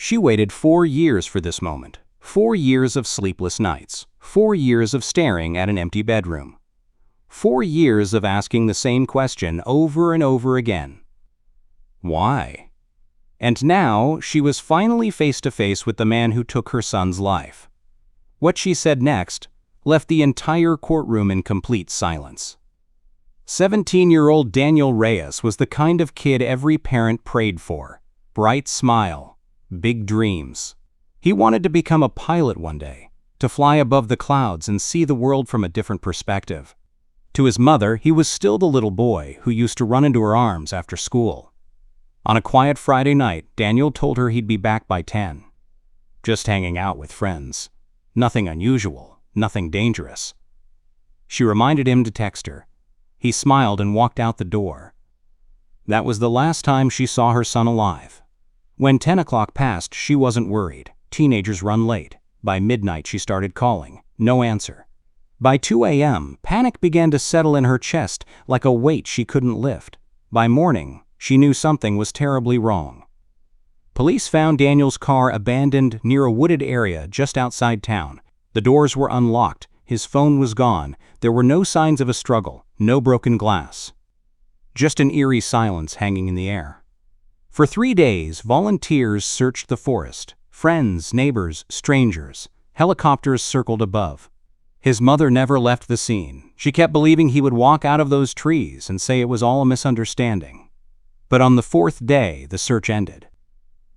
She waited 4 years for this moment. 4 years of sleepless nights. 4 years of staring at an empty bedroom. 4 years of asking the same question over and over again. Why? And now she was finally face to face with the man who took her son's life. What she said next left the entire courtroom in complete silence. 17-year-old Daniel Reyes was the kind of kid every parent prayed for. Bright smile, big dreams. He wanted to become a pilot one day, to fly above the clouds and see the world from a different perspective. To his mother, he was still the little boy who used to run into her arms after school. On a quiet Friday night, Daniel told her he'd be back by 10. Just hanging out with friends. Nothing unusual, nothing dangerous. She reminded him to text her. He smiled and walked out the door. That was the last time she saw her son alive. When 10 o'clock passed, she wasn't worried. Teenagers run late. By midnight, she started calling. No answer. By 2 a.m., panic began to settle in her chest like a weight she couldn't lift. By morning, she knew something was terribly wrong. Police found Daniel's car abandoned near a wooded area just outside town. The doors were unlocked. His phone was gone. There were no signs of a struggle, no broken glass. Just an eerie silence hanging in the air. For 3 days, volunteers searched the forest. Friends, neighbors, strangers. Helicopters circled above. His mother never left the scene. She kept believing he would walk out of those trees and say it was all a misunderstanding. But on the 4th day, the search ended.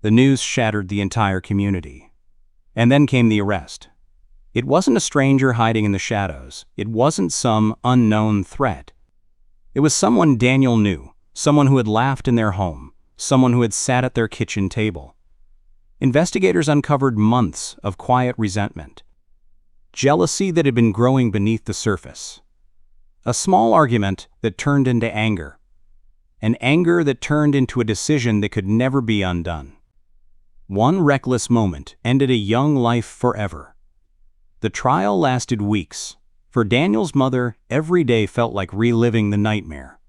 The news shattered the entire community. And then came the arrest. It wasn't a stranger hiding in the shadows. It wasn't some unknown threat. It was someone Daniel knew, someone who had laughed in their home, someone who had sat at their kitchen table. Investigators uncovered months of quiet resentment. Jealousy that had been growing beneath the surface. A small argument that turned into anger. An anger that turned into a decision that could never be undone. One reckless moment ended a young life forever. The trial lasted weeks. For Daniel's mother, every day felt like reliving the nightmare.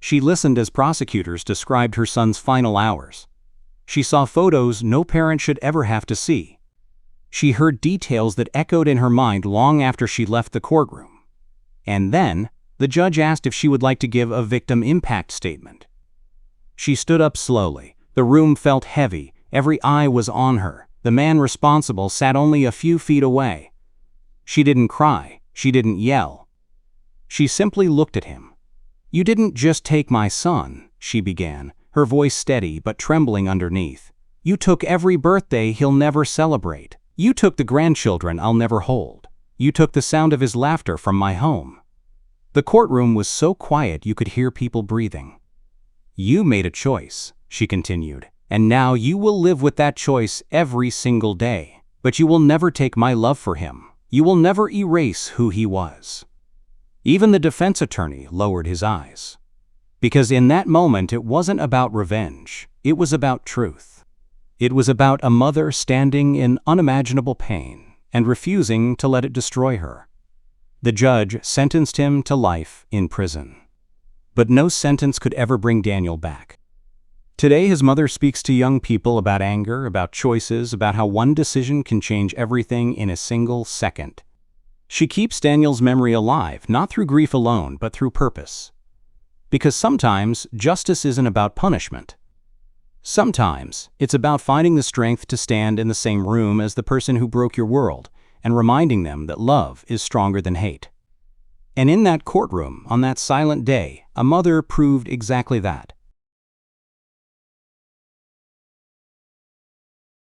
She listened as prosecutors described her son's final hours. She saw photos no parent should ever have to see. She heard details that echoed in her mind long after she left the courtroom. And then, the judge asked if she would like to give a victim impact statement. She stood up slowly. The room felt heavy. Every eye was on her. The man responsible sat only a few feet away. She didn't cry. She didn't yell. She simply looked at him. "You didn't just take my son," she began, her voice steady but trembling underneath. "You took every birthday he'll never celebrate. You took the grandchildren I'll never hold. You took the sound of his laughter from my home." The courtroom was so quiet you could hear people breathing. "You made a choice," she continued, "and now you will live with that choice every single day. But you will never take my love for him. You will never erase who he was." Even the defense attorney lowered his eyes. Because in that moment it wasn't about revenge, it was about truth. It was about a mother standing in unimaginable pain and refusing to let it destroy her. The judge sentenced him to life in prison. But no sentence could ever bring Daniel back. Today his mother speaks to young people about anger, about choices, about how one decision can change everything in a single second. She keeps Daniel's memory alive, not through grief alone, but through purpose. Because sometimes justice isn't about punishment. Sometimes it's about finding the strength to stand in the same room as the person who broke your world and reminding them that love is stronger than hate. And in that courtroom, on that silent day, a mother proved exactly that.